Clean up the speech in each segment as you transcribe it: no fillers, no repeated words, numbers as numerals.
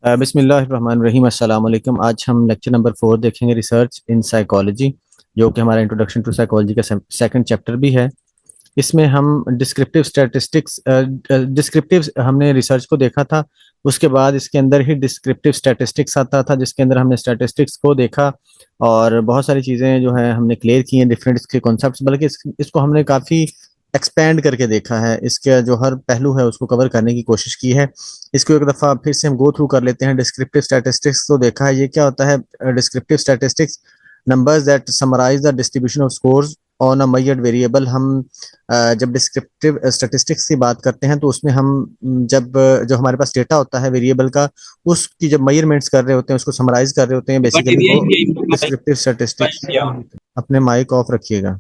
बिस्मिल्लाहिर्रहमानिर्रहीम अस्सलाम वालेकुम। आज हम लेक्चर नंबर 4 देखेंगे, रिसर्च इन साइकोलॉजी, जो कि हमारा इंट्रोडक्शन टू साइकोलॉजी का सेकंड चैप्टर भी है। इसमें हम डिस्क्रिप्टिव स्टैटिस्टिक्स डिस्क्रिप्टिव हमने रिसर्च को देखा था। उसके बाद इसके अंदर ही डिस्क्रिप्टिव स्टैटिस्टिक्स आता था, जिसके अंदर हमने स्टैटिस्टिक्स को देखा और बहुत सारी चीज़ें जो है हमने क्लियर की हैं, डिफरेंट इसके कॉन्सेप्ट्स, बल्कि इसको हमने काफ़ी एक्सपेंड करके देखा है। इसके जो हर पहलू है उसको कवर करने की कोशिश की है। इसको एक दफ़ा फिर से हम गो थ्रू कर लेते हैं। डिस्क्रिप्टिव स्टैटिस्टिक्स तो देखा है, ये क्या होता है? Descriptive statistics numbers that summarize the distribution of scores on a measured variable। हम जब डिस्क्रिप्टिव स्टैटिस्टिक्स की बात करते हैं तो उसमें हम जब जो हमारे पास डेटा होता है वेरिएबल का, उसकी जब मेजरमेंट्स कर रहे होते हैं, उसको समराइज कर रहे होते हैं, बेसिकली वो डिस्क्रिप्टिव स्टैटिस्टिक्स। अपने माइक ऑफ रखिएगा।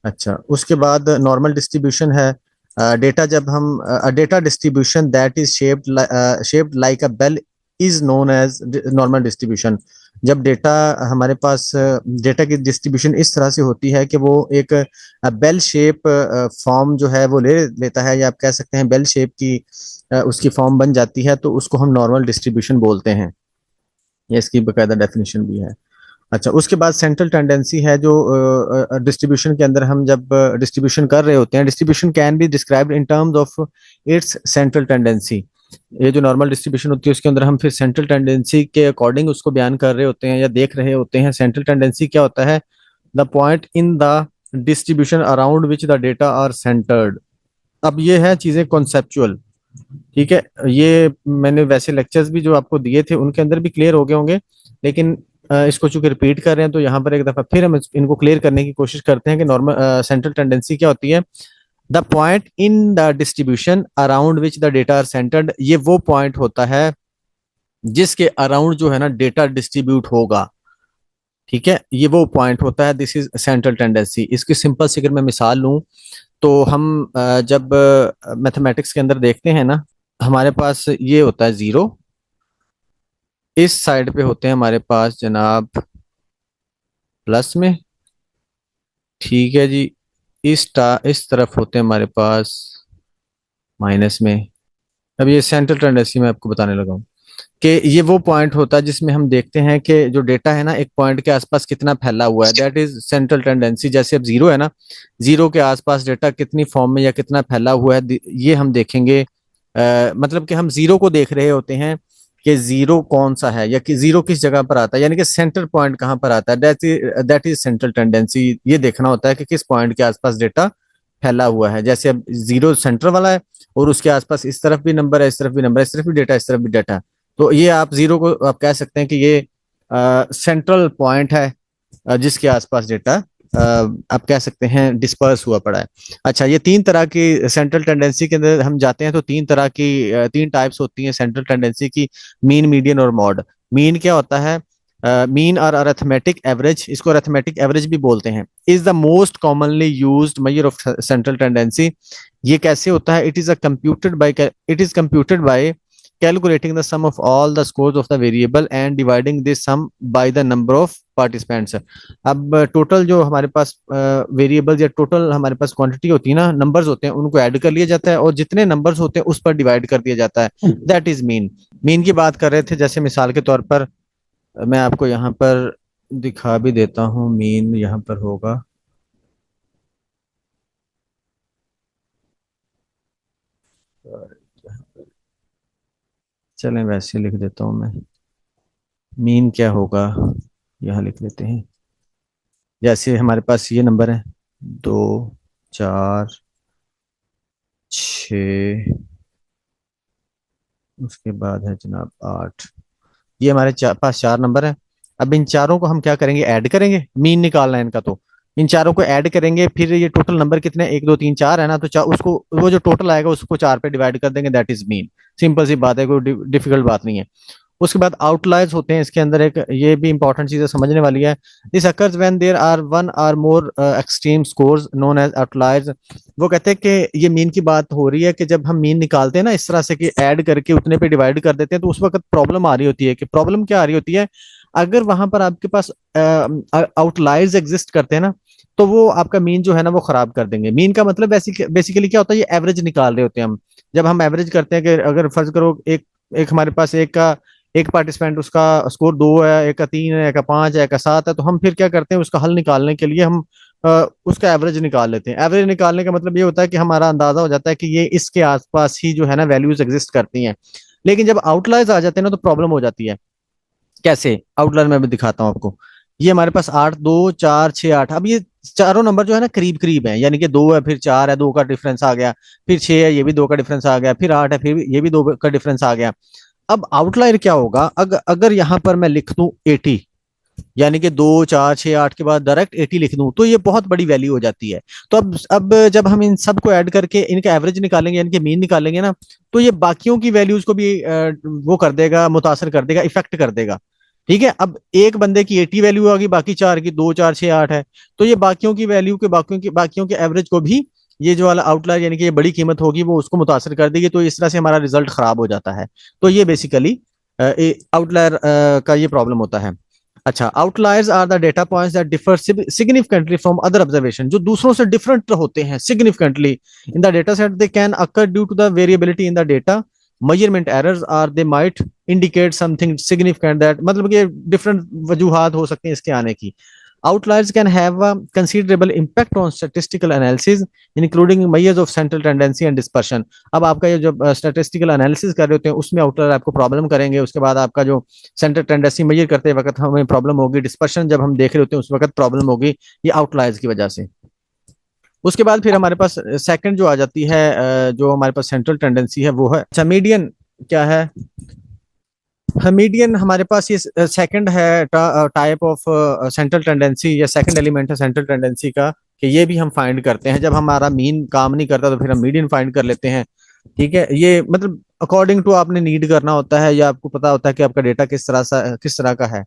अच्छा, उसके बाद नॉर्मल डिस्ट्रीब्यूशन है। डेटा जब हम data distribution that is shaped like a bell is known as normal distribution. जब डेटा हमारे पास डेटा की डिस्ट्रीब्यूशन इस तरह से होती है कि वो एक बेल शेप फॉर्म जो है वो ले लेता है, या आप कह सकते हैं बेल शेप की उसकी फॉर्म बन जाती है, तो उसको हम नॉर्मल डिस्ट्रीब्यूशन बोलते हैं। ये इसकी बकायदा डेफिनेशन भी है। अच्छा, उसके बाद सेंट्रल टेंडेंसी है, जो डिस्ट्रीब्यूशन के अंदर हम जब डिस्ट्रीब्यूशन कर रहे होते हैं, distribution can be described in terms of its central tendency. ये जो नॉर्मल डिस्ट्रीब्यूशन होती है उसके अंदर हम फिर सेंट्रल टेंडेंसी के अकॉर्डिंग उसको बयान कर रहे होते हैं या देख रहे होते हैं। सेंट्रल टेंडेंसी क्या होता है? The point in the distribution around which the data are centred. अब ये है चीजें कॉन्सेप्चुअल, ठीक है। ये मैंने वैसे लेक्चर्स भी जो आपको दिए थे उनके अंदर भी क्लियर हो गए होंगे, लेकिन इसको चूंकि रिपीट कर रहे हैं तो यहाँ पर एक दफा फिर हम इनको क्लियर करने की कोशिश करते हैं कि नॉर्मल सेंट्रल टेंडेंसी क्या होती है। The point in the distribution around which the data are centred, ये वो पॉइंट होता है जिसके अराउंड जो है ना डेटा डिस्ट्रीब्यूट होगा, ठीक है। ये वो पॉइंट होता है, दिस इज सेंट्रल टेंडेंसी। इसकी सिंपल सी अगर मैं मिसाल लूं तो हम जब मैथमेटिक्स के अंदर देखते हैं ना, हमारे पास ये होता है जीरो, इस साइड पे होते हैं हमारे पास जनाब प्लस में, ठीक है जी। इस तरफ होते हैं हमारे पास माइनस में। अब ये सेंट्रल टेंडेंसी मैं आपको बताने लगा हूँ कि ये वो पॉइंट होता है जिसमें हम देखते हैं कि जो डेटा है ना एक पॉइंट के आसपास कितना फैला हुआ है, दैट इज सेंट्रल टेंडेंसी। जैसे अब जीरो है ना, जीरो के आसपास डेटा कितनी फॉर्म में या कितना फैला हुआ है, ये हम देखेंगे। मतलब कि हम जीरो को देख रहे होते हैं कि जीरो कौन सा है या कि जीरो किस जगह पर आता है, यानी कि सेंटर पॉइंट कहाँ पर आता है, दैट इज सेंट्रल टेंडेंसी। ये देखना होता है कि किस पॉइंट के आसपास डेटा फैला हुआ है। जैसे अब जीरो सेंटर वाला है और उसके आसपास इस तरफ भी नंबर है, इस तरफ भी नंबर है, इस तरफ भी डेटा, इस तरफ भी डेटा है, तो ये आप जीरो को आप कह सकते हैं कि ये सेंट्रल पॉइंट है जिसके आसपास डेटा आप कह सकते हैं डिस्पर्स हुआ पड़ा है। अच्छा, ये तीन तरह की सेंट्रल टेंडेंसी के अंदर हम जाते हैं तो तीन तरह की तीन टाइप्स होती हैं सेंट्रल टेंडेंसी की, मीन, मीडियन और मॉड। मीन क्या होता है? मीन और अरिथमेटिक एवरेज, इसको अरिथमेटिक एवरेज भी बोलते हैं, is the most commonly used measure of central tendency. ये कैसे होता है? It is computed by calculating the sum of all the scores of the variable and dividing this sum by the number of participants। अब total जो हमारे पास variable या total हमारे पास quantity होती है ना, नंबर्स होते हैं, उनको ऐड कर लिया जाता है और जितने नंबर्स होते हैं उस पर डिवाइड कर दिया जाता है, दैट इज मीन। मीन की बात कर रहे थे, जैसे मिसाल के तौर पर मैं आपको यहाँ पर दिखा भी देता हूँ। मीन यहाँ पर होगा, चलें वैसे लिख देता हूँ मैं। मीन क्या होगा यहाँ लिख लेते हैं। जैसे हमारे पास ये नंबर है 2, 4, 6, उसके बाद है जनाब 8। ये हमारे पास चार नंबर है। अब इन चारों को हम क्या करेंगे? ऐड करेंगे, मीन निकालना है इनका, तो इन चारों को ऐड करेंगे, फिर ये टोटल नंबर कितने, 1, 2, 3, 4 है ना, तो उसको वो जो टोटल आएगा उसको 4 पे डिवाइड कर देंगे, दैट इज मीन। सिंपल सी बात है, कोई डिफिकल्ट बात नहीं है। उसके बाद आउटलायर्स होते हैं इसके अंदर, एक ये भी इंपॉर्टेंट चीज समझने वाली है। This occurs when there are one or more extreme scores known as outliers. वो कहते हैं कि ये मीन की बात हो रही है कि जब हम मीन निकालते हैं ना इस तरह से कि ऐड करके उतने पे डिवाइड कर देते हैं, तो उस वक्त प्रॉब्लम आ रही होती है। कि प्रॉब्लम क्या आ रही होती है? अगर वहां पर आपके पास आउटलायर्स एग्जिस्ट करते हैं ना, तो वो आपका मीन जो है ना वो खराब कर देंगे। मीन का मतलब बेसिकली क्या होता है? ये एवरेज निकाल रहे होते हैं हम। जब हम एवरेज करते हैं कि अगर फर्ज करो एक एक हमारे पास एक का एक पार्टिसिपेंट उसका स्कोर 2 है, एक का 3 है, एक का 5 है, एक का 7 है, तो हम फिर क्या करते हैं, उसका हल निकालने के लिए हम उसका एवरेज निकाल लेते हैं। एवरेज निकालने का मतलब ये होता है कि हमारा अंदाजा हो जाता है कि ये इसके आसपास ही जो है ना वैल्यूज एग्जिस्ट करती हैं। लेकिन जब आउटलायर्स आ जाते हैं ना तो प्रॉब्लम हो जाती है। कैसे? आउटलायर में भी दिखाता हूँ आपको। ये हमारे पास 8, 2, 4, 6, 8, अब ये चारों नंबर जो है ना करीब करीब है, यानी कि 2 है, फिर 4 है, 2 का डिफरेंस आ गया, फिर 6 है, ये भी 2 का डिफरेंस आ गया, फिर 8 है, फिर ये भी 2 का डिफरेंस आ गया। अब आउटलायर क्या होगा, अगर यहां पर मैं लिख दूं 80, यानी कि 2, 4, 6, 8 के बाद डायरेक्ट 80 लिख दूं, तो ये बहुत बड़ी वैल्यू हो जाती है। तो अब जब हम इन सबको ऐड करके इनका एवरेज निकालेंगे, यानी कि मीन निकालेंगे ना, तो ये बाकियों की वैल्यूज को भी वो कर देगा, मुतासर कर देगा, इफेक्ट कर देगा। ठीक है, अब एक बंदे की 80 वैल्यू आ गई, बाकी चार की 2, 4, 6, 8 है, तो ये बाकियों की वैल्यू के बाकियों के एवरेज को भी ये जो वाला आउटलायर, यानी कि ये बड़ी कीमत होगी, वो उसको मुतासर कर देगी, तो इस तरह से हमारा रिजल्ट खराब हो जाता है। तो ये बेसिकली आउटलायर का ये प्रॉब्लम होता है। अच्छा, outliers are the data points that differ significantly from other observation, जो दूसरों से डिफरेंट होते हैं significantly in the data set. They can occur due to the variability in the data, measurement errors, or they might indicate something significant that, मतलब कि different वजूहात हो सकती हैं इसके आने की। Outliers can have a considerable impact on statistical analysis, including measures of central tendency and dispersion. अब आपका ये जब statistical analysis कर रहे होते हैं उसमें आउटलायर आपको प्रॉब्लम करेंगे, उसके बाद आपका जो सेंट्रल टेंडेंसी मेजर करते वक्त हमें प्रॉब्लम होगी, डिस्पर्शन जब हम देख रहे होते हैं उस वक्त प्रॉब्लम होगी, ये आउटलायर्स की वजह से। उसके बाद फिर हमारे पास सेकंड जो आ जाती है, जो हमारे पास सेंट्रल टेंडेंसी है वो है, अच्छा मीडियन क्या है? मीडियन हमारे पास ये सेकंड है टाइप ऑफ सेंट्रल टेंडेंसी, या सेकंड एलिमेंट है सेंट्रल टेंडेंसी का, कि ये भी हम फाइंड करते हैं जब हमारा मीन काम नहीं करता, तो फिर हम मीडियन फाइंड कर लेते हैं। ठीक है, ये मतलब अकॉर्डिंग टू आपने नीड करना होता है, या आपको पता होता है कि आपका डेटा किस तरह का है।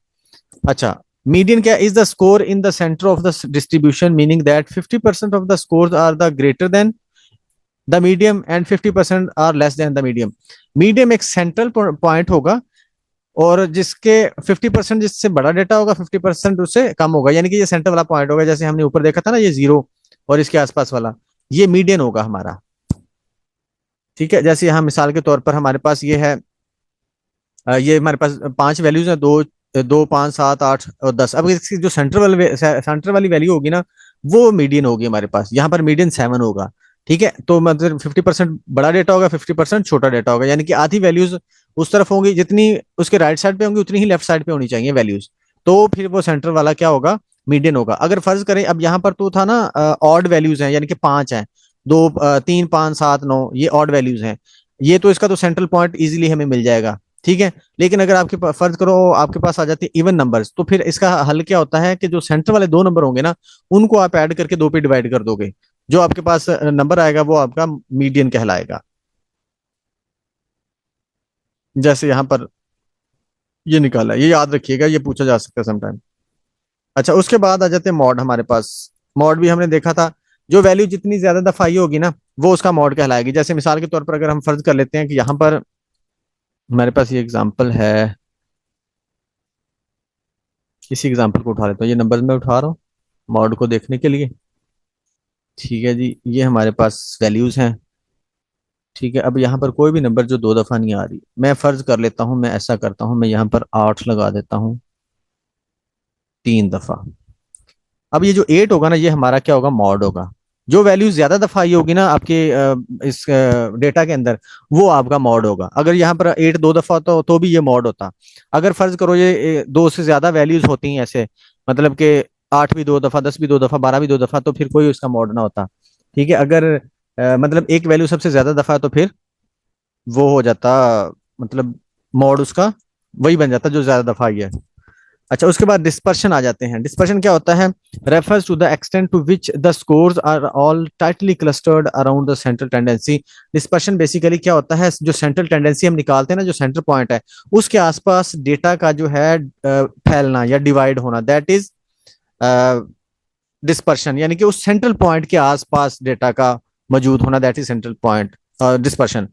अच्छा, मीडियन क्या? Is the score in the centre of the distribution, meaning that 50% of the score are the greater than the medium and 50% are less than the medium. Medium एक सेंट्रल पॉइंट होगा, और जिसके 50% जिससे बड़ा डेटा होगा, 50% उससे कम होगा, यानी कि ये सेंटर वाला पॉइंट होगा। जैसे हमने ऊपर देखा था ना, ये 0 और इसके आसपास वाला, ये मीडियन होगा हमारा। ठीक है, जैसे यहाँ मिसाल के तौर पर हमारे पास ये है, ये हमारे पास 5 वैल्यूज हैं, 2, 2, 5, 7, 8 और 10। अब इसकी जो सेंटर वाली वैल्यू होगी ना, वो मीडियन होगी हमारे पास, यहाँ पर मीडियन 7 होगा। ठीक है, तो मतलब 50% बड़ा डेटा होगा, 50% छोटा डेटा होगा, यानी कि आधी वैल्यूज उस तरफ होंगी, जितनी उसके राइट साइड पे होंगी उतनी ही लेफ्ट साइड पे होनी चाहिए वैल्यूज। तो फिर वो सेंटर वाला क्या होगा? मीडियन होगा। अगर फर्ज करें, अब यहाँ पर तो था ना ऑड वैल्यूज हैं, यानी कि 5 हैं, 2, 3, 5, 7, 9, ये ऑड वैल्यूज हैं, ये तो इसका तो सेंट्रल पॉइंट इजीली हमें मिल जाएगा। ठीक है, लेकिन अगर आपके फर्ज करो आपके पास आ जाती है इवन नंबर्स, तो फिर इसका हल क्या होता है कि जो सेंटर वाले 2 नंबर होंगे ना, उनको आप ऐड करके 2 पे डिवाइड कर दोगे, जो आपके पास नंबर आएगा वो आपका मीडियन कहलाएगा। जैसे यहाँ पर ये निकाला, ये याद रखिएगा, ये पूछा जा सकता है समटाइम। अच्छा, उसके बाद आ जाते हैं मॉड हमारे पास। मॉड भी हमने देखा था, जो वैल्यू जितनी ज्यादा दफाई होगी ना, वो उसका मॉड कहलाएगी। जैसे मिसाल के तौर पर अगर हम फर्ज कर लेते हैं कि यहाँ पर हमारे पास ये एग्जांपल है, इसी एग्जांपल को उठा लेते हैं, ये नंबर में उठा रहा हूँ मॉड को देखने के लिए। ठीक है जी, ये हमारे पास वैल्यूज हैं। ठीक है, अब यहाँ पर कोई भी नंबर जो 2 दफा नहीं आ रही, मैं फर्ज कर लेता हूँ, मैं ऐसा करता हूँ, मैं यहाँ पर 8 लगा देता हूँ 3 दफा। अब ये जो 8 होगा ना, ये हमारा क्या होगा? मॉड होगा। जो वैल्यू ज्यादा दफा आई होगी ना आपके इस डेटा के अंदर, वो आपका मॉड होगा। अगर यहाँ पर 8 2 दफा तो भी ये मॉड होता। अगर फर्ज करो ये 2 से ज्यादा वैल्यूज होती हैं ऐसे, मतलब कि 8 भी 2 दफा, 10 भी 2 दफा, 12 भी 2 दफा, तो फिर कोई उसका मॉड ना होता। ठीक है, अगर मतलब एक वैल्यू सबसे ज्यादा दफा, तो फिर वो हो जाता, मतलब मॉड उसका वही बन जाता जो ज्यादा दफा आई है। अच्छा, उसके बाद डिस्पर्शन आ जाते हैं। डिस्पर्शन क्या होता है? Refers to the extent to which the scores are all tightly clustered around the central tendency. Dispersion basically क्या होता है? जो सेंट्रल टेंडेंसी हम निकालते हैं ना, जो सेंटर पॉइंट है, उसके आसपास डेटा का जो है फैलना या डिवाइड होना, दैट इज डिस्पर्शन। यानी कि उस सेंट्रल पॉइंट के आसपास डेटा का मौजूद होना, that is central point dispersion.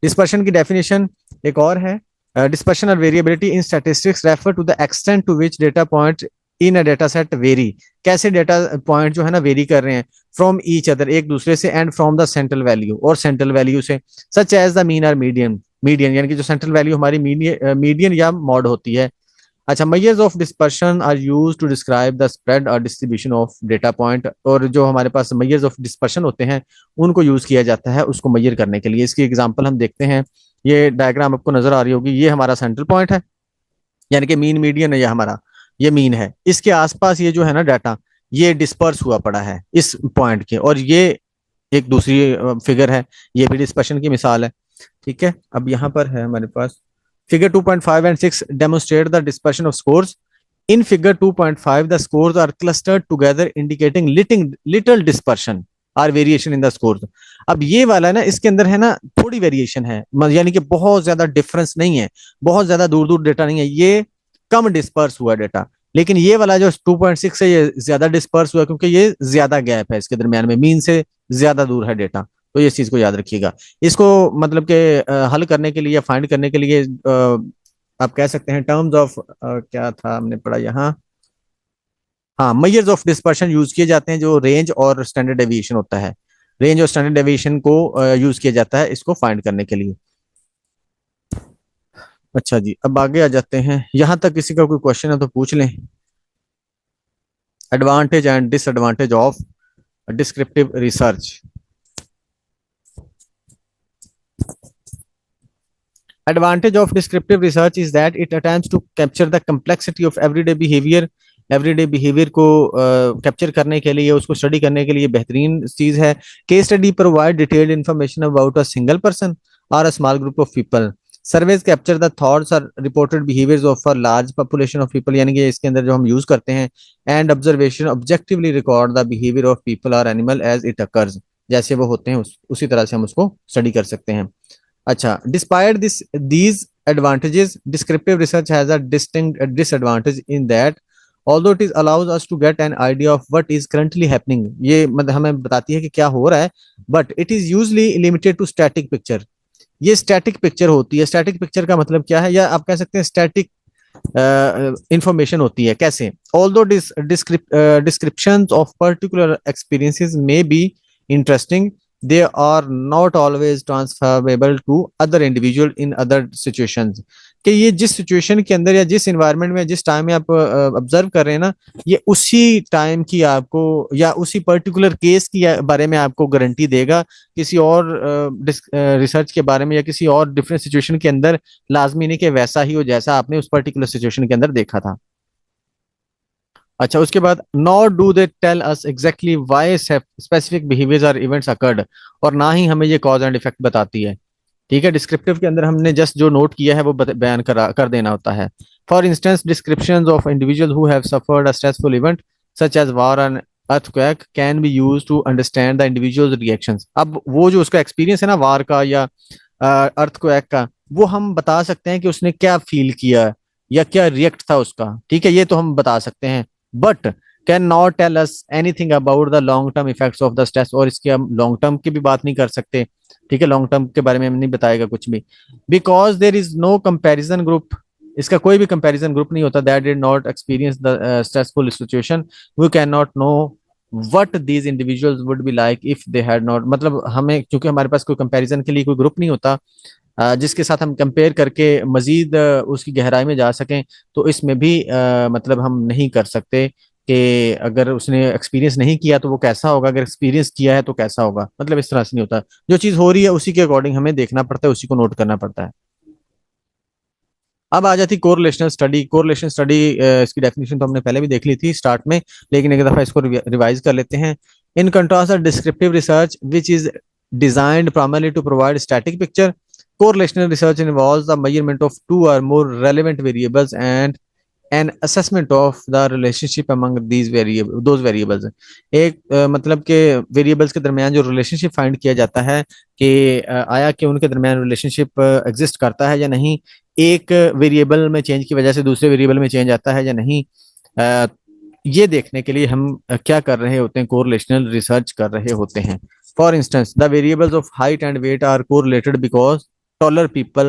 Dispersion की डेफिनेशन एक और है, dispersion or variability in statistics refer to the extent to which data point in a data set vary। कैसे डेटा पॉइंट जो है ना वेरी कर रहे हैं फ्रॉम ईच अदर, एक दूसरे से, and from the central value, और सेंट्रल वैल्यू से, सच एज द मीन और मीडियन। मीडियन, यानी कि जो सेंट्रल वैल्यू हमारी मीडियन या मॉड होती है। अच्छा, measures of dispersion are use to describe the spread और डिस्ट्रीब्यूशन ऑफ डेटा पॉइंट, और जो हमारे पास मेजर्स ऑफ डिस्पर्शन होते हैं उनको यूज किया जाता है उसको मेजर करने के लिए। इसकी एग्जांपल हम देखते हैं, ये डायग्राम आपको नजर आ रही होगी, ये हमारा सेंट्रल पॉइंट है, यानी कि मीन मीडियन है, ये हमारा ये मीन है। इसके आसपास ये जो है ना डाटा, ये डिस्पर्स हुआ पड़ा है इस पॉइंट के, और ये एक दूसरी फिगर है, ये भी डिस्पर्शन की मिसाल है। ठीक है, अब यहाँ पर है हमारे पास figure 2.5 and 6 demonstrate the dispersion of scores. In figure 2.5 the scores are clustered together indicating little dispersion or variation in the scores. अब ये वाला ना, इसके अंदर है ना थोड़ी वेरिएशन है, यानी कि बहुत ज्यादा डिफरेंस नहीं है, बहुत ज्यादा दूर दूर डेटा नहीं है, ये कम डिस्पर्स हुआ डेटा। लेकिन ये वाला जो 2.6 है ये ज्यादा डिस्पर्स हुआ, क्योंकि ये ज्यादा गैप है इसके दरमियान में, मीन से ज्यादा दूर है डेटा। तो ये चीज को याद रखिएगा। इसको मतलब कि हल करने के लिए या फाइंड करने के लिए आप कह सकते हैं टर्म्स ऑफ क्या था हमने पढ़ा यहाँ, हाँ, मेजर्स ऑफ डिस्पर्शन यूज किए जाते हैं, जो रेंज और स्टैंडर्ड डेविएशन होता है। रेंज और स्टैंडर्ड डेविएशन को यूज किया जाता है इसको फाइंड करने के लिए। अच्छा जी, अब आगे आ जाते हैं, यहां तक किसी का कोई क्वेश्चन है तो पूछ लें। Advantage and disadvantage of descriptive research. Advantage of descriptive research is that it attempts to capture the complexity of everyday behavior। Everyday behaviour को कैप्चर करने के लिए, उसको स्टडी करने के लिए बेहतरीन चीज है। Case study provide detailed information about a single person और a small group of people. Surveys capture the thoughts और reported behaviours of a large population of people, यानी कि इसके अंदर जो हम यूज करते हैं। And observation objectively record the behaviour of people और एनिमल एज इट अकर्स, जैसे वो होते हैं उसी तरह से हम उसको स्टडी कर सकते हैं। अच्छा, despite these advantages, descriptive research has a distinct disadvantage in that although it is allows us to get an idea of what is currently happening, ये मतलब हमें बताती है कि क्या हो रहा है, but it is usually limited to static picture। ये स्टैटिक पिक्चर होती है। स्टैटिक पिक्चर का मतलब क्या है, या आप कह सकते हैं स्टैटिक इंफॉर्मेशन होती है। कैसे? Although descriptions of particular experiences may be interesting, they are not always transferable to other individual in other situations। कि ये जिस सिचुएशन के अंदर या जिस इन्वायरमेंट में जिस टाइम में आप ऑब्जर्व कर रहे हैं ना, ये उसी टाइम की आपको या उसी पर्टिकुलर केस की बारे में आपको गारंटी देगा। किसी और रिसर्च के बारे में या किसी और डिफरेंट सिचुएशन के अंदर लाजमी नहीं कि वैसा ही हो जैसा आपने उस पर्टिकुलर सिचुएशन के अंदर देखा था। अच्छा, उसके बाद not do they tell us exactly why specific behaviours और इवेंट्स अकर्ड, और ना ही हमें ये कॉज एंड इफेक्ट बताती है। ठीक है, डिस्क्रिप्टिव के अंदर हमने जस्ट जो नोट किया है वो बयान कर देना होता है। For instance descriptions of individual who have suffered a stressful event such as war and earthquake can be used to understand the individual reactions. अब वो जो उसका एक्सपीरियंस है ना वार का या अर्थक्वेक का, वो हम बता सकते हैं कि उसने क्या फील किया या क्या रिएक्ट था उसका। ठीक है, ये तो हम बता सकते हैं, but can not tell us anything about the long term effects of the stress, और इसके हम लॉन्ग टर्म की भी बात नहीं कर सकते। ठीक है, लॉन्ग टर्म के बारे में हम नहीं बताएगा कुछ भी, because there is no comparison group. इसका कोई भी कंपेरिजन ग्रुप नहीं होता। That did not experience the stressful situation, we can not know what these individuals would be like if they had not. मतलब हमें, क्योंकि हमारे पास कोई कंपेरिजन के लिए कोई ग्रुप नहीं होता जिसके साथ हम कंपेयर करके मजीद उसकी गहराई में जा सकें, तो इसमें भी मतलब हम नहीं कर सकते कि अगर उसने एक्सपीरियंस नहीं किया तो वो कैसा होगा, अगर एक्सपीरियंस किया है तो कैसा होगा। मतलब इस तरह से नहीं होता। जो चीज हो रही है उसी के अकॉर्डिंग हमें देखना पड़ता है, उसी को नोट करना पड़ता है। अब आ जाती कोरिलेशनल स्टडी। कोरिलेशन स्टडी इसकी डेफिनेशन तो हमने पहले भी देख ली थी स्टार्ट में, लेकिन एक दफा इसको रिवाइज कर लेते हैं। In contrast descriptive research which is designed primarily to provide static picture, correlational research involves the measurement of two or more relevant variables and an assessment of the relationship among those variables। एक मतलब के variables के दरमियान जो relationship find किया जाता है कि आया कि उनके दरमियान रिलेशनशिप एग्जिस्ट करता है या नहीं, एक वेरिएबल में चेंज की वजह से दूसरे वेरिएबल में चेंज आता है या नहीं। अ, ये देखने के लिए हम क्या कर रहे होते हैं, कोरिलेशनल रिसर्च कर रहे होते हैं। For instance the variables of height and weight are correlated because taller people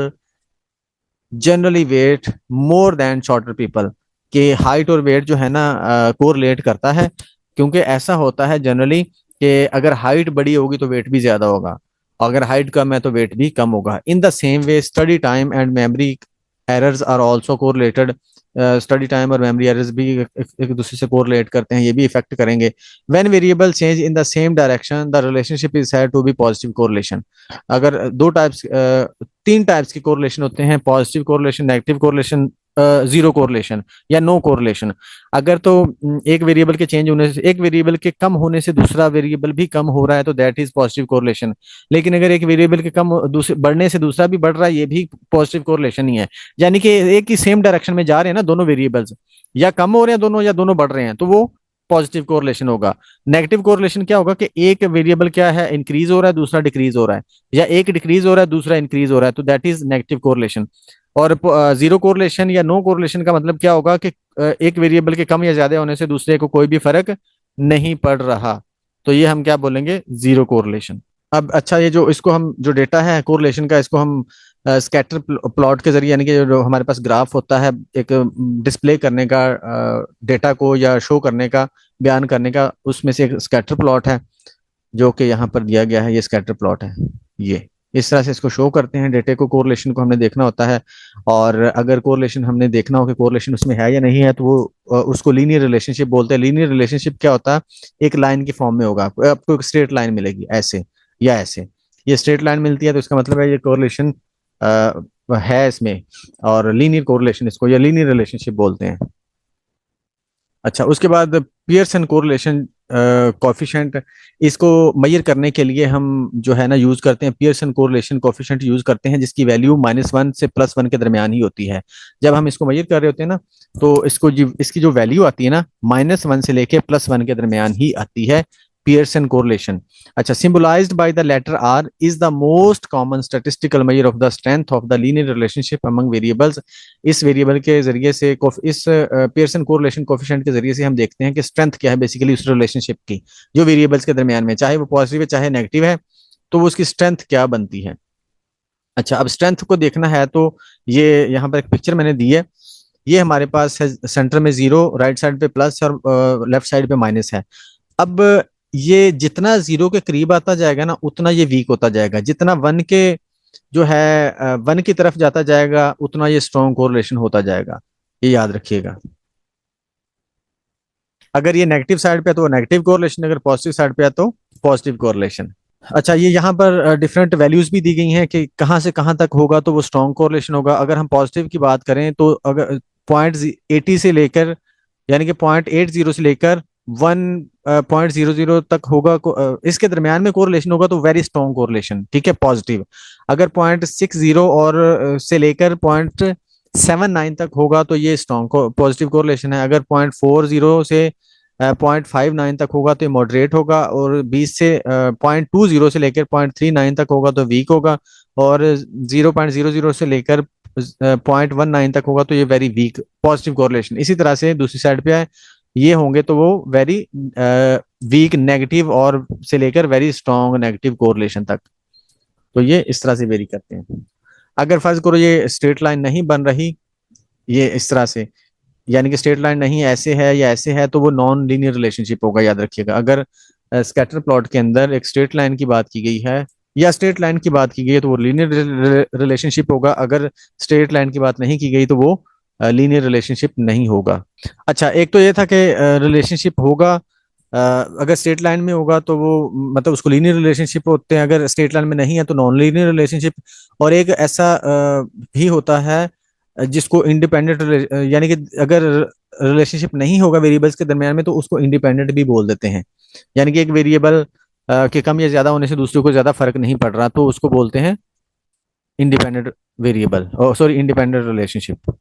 generally weight more than shorter people। कि हाइट और वेट जो है ना कोरिलेट करता है, क्योंकि ऐसा होता है जनरली कि अगर हाइट बड़ी होगी तो वेट भी ज्यादा होगा, अगर हाइट कम है तो वेट भी कम होगा। In the same way study time and memory errors are also correlated. Study time और मेमोरी एरर्स भी एक दूसरे से कोरिलेट करते हैं, ये भी इफेक्ट करेंगे। When variable change in the same direction the relationship is said to be positive correlation. अगर तीन टाइप्स की कोरिलेशन होते हैं, positive correlation, negative correlation, zero correlation या नो कोरिलेशन। अगर तो एक वेरिएबल के चेंज होने से, एक वेरिएबल के कम होने से दूसरा वेरिएबल भी कम हो रहा है तो दैट इज पॉजिटिव कोरिलेशन। लेकिन अगर एक वेरिएबल के कम दूसरे बढ़ने से दूसरा भी बढ़ रहा है, ये भी पॉजिटिव कोरिलेशन ही है। यानी कि एक ही सेम डायरेक्शन में जा रहे हैं ना दोनों वेरिएबल्स, या कम हो रहे हैं दोनों या दोनों बढ़ रहे हैं, तो वो पॉजिटिव कोरिलेशन होगा। नेगेटिव कोरिलेशन क्या होगा कि एक वेरिएबल क्या है, इंक्रीज हो रहा है दूसरा डिक्रीज हो रहा है, या एक डिक्रीज हो रहा है दूसरा इंक्रीज हो रहा है, तो दैट इज नेगेटिव कोरिलेशन। और जीरो कोरिलेशन या नो कोरिलेशन का मतलब क्या होगा कि एक वेरिएबल के कम या ज्यादा होने से दूसरे को कोई भी फर्क नहीं पड़ रहा, तो ये हम क्या बोलेंगे, जीरो कोरिलेशन। अब अच्छा, ये जो इसको हम जो डेटा है कोरिलेशन का, इसको हम स्कैटर प्लॉट के जरिए, यानी कि जो हमारे पास ग्राफ होता है एक डिस्प्ले करने का, डेटा को या शो करने का, बयान करने का, उसमें से एक स्कैटर प्लॉट है जो कि यहाँ पर दिया गया है। ये स्कैटर प्लॉट है, ये इस तरह से इसको शो करते हैं डेटे को। कोरिलेशन को हमने देखना होता है, और अगर कोरिलेशन हमने देखना हो कि कोरिलेशन उसमें है या नहीं है, तो वो उसको लीनियर रिलेशनशिप बोलते हैं। लीनियर रिलेशनशिप क्या होता है, एक लाइन की फॉर्म में होगा, आपको एक स्ट्रेट लाइन मिलेगी ऐसे या ऐसे। ये स्ट्रेट लाइन मिलती है तो इसका मतलब है ये कोरिलेशन है इसमें, और लीनियर कोरिलेशन इसको या लीनियर रिलेशनशिप बोलते हैं। अच्छा, उसके बाद पियर्सन कोरिलेशन कॉफिशेंट, इसको मेजर करने के लिए हम जो है ना यूज करते हैं पियर्सन कोरिलेशन कॉफिशेंट यूज करते हैं, जिसकी वैल्यू -1 से +1 के दरमियान ही होती है। जब हम इसको मेजर कर रहे होते हैं ना, तो इसकी जो वैल्यू आती है ना, -1 से लेके +1 के दरमियान ही आती है पियर्सन कोरिलेशन। अच्छा, symbolised by the letter R is the most common statistical measure of the strength of the linear relationship among variables. इस वेरिएबल के जरिए से, इस पियर्सन कोरिलेशन कोफिशिएंट के जरिए से हम देखते हैं कि स्ट्रेंथ क्या है बेसिकली उस रिलेशनशिप की, जो वेरिएबल्स के दरमियान में, चाहे वो पॉजिटिव है चाहे नेगेटिव है, तो वो उसकी स्ट्रेंथ क्या बनती है। अच्छा, अब स्ट्रेंथ को देखना है तो ये यहाँ पर एक पिक्चर मैंने दी है। ये हमारे पास है सेंटर में जीरो, राइट साइड पे प्लस और लेफ्ट साइड पे माइनस है। अब ये जितना जीरो के करीब आता जाएगा ना, उतना ये वीक होता जाएगा। जितना वन के जो है वन की तरफ जाता जाएगा, उतना ये स्ट्रॉन्ग कोरिलेशन होता जाएगा, ये याद रखिएगा। अगर ये नेगेटिव साइड पे है तो नेगेटिव कोरिलेशन, अगर पॉजिटिव साइड पे है तो पॉजिटिव कोरिलेशन। अच्छा, ये यहाँ पर डिफरेंट वैल्यूज भी दी गई हैं कि कहाँ से कहाँ तक होगा तो वो स्ट्रॉन्ग कोरिलेशन होगा। अगर हम पॉजिटिव की बात करें तो अगर 0.80 से लेकर, यानी कि 0.80 से लेकर 1.00 तक होगा, इसके दरमियान में कोरिलेशन होगा तो वेरी स्ट्रॉन्ग कोरिलेशन, ठीक है, पॉजिटिव। अगर 0.60 और से लेकर 0.79 तक होगा तो ये स्ट्रॉन्ग पॉजिटिव कोरिलेशन है। अगर 0.40 से 0.59 तक होगा तो ये मॉडरेट होगा, और 20 से 0.20 से लेकर 0.39 तक होगा तो वीक होगा, और 0.00 से लेकर 0.19 तक होगा तो ये वेरी वीक पॉजिटिव कोरिलेशन। इसी तरह से दूसरी साइड पे है, ये होंगे तो वो वेरी वीक नेगेटिव, और से लेकर वेरी स्ट्रॉन्ग नेगेटिव कोरिलेशन तक। तो ये इस तरह से वेरी करते हैं। अगर फर्ज करो ये स्ट्रेट लाइन नहीं बन रही, ये इस तरह से, यानी कि स्ट्रेट लाइन नहीं ऐसे है या ऐसे है, तो वो नॉन लीनियर रिलेशनशिप होगा, याद रखिएगा। अगर स्कैटर प्लॉट के अंदर एक स्ट्रेट लाइन की बात की गई है या स्ट्रेट लाइन की बात की गई है तो वो लीनियर रिलेशनशिप होगा। अगर स्ट्रेट लाइन की बात नहीं की गई तो वो लीनियर रिलेशनशिप नहीं होगा। अच्छा, एक तो ये था कि रिलेशनशिप होगा, अगर स्ट्रेट लाइन में होगा तो वो मतलब उसको लीनियर रिलेशनशिप होते हैं, अगर स्ट्रेट लाइन में नहीं है तो नॉन लीनियर रिलेशनशिप। और एक ऐसा भी होता है जिसको इंडिपेंडेंट, यानी कि अगर रिलेशनशिप नहीं होगा वेरिएबल्स के दरमियान में तो उसको इंडिपेंडेंट भी बोल देते हैं। यानी कि एक वेरिएबल के कम या ज्यादा होने से दूसरे को ज्यादा फर्क नहीं पड़ रहा तो उसको बोलते हैं independent variable, sorry independent relationship.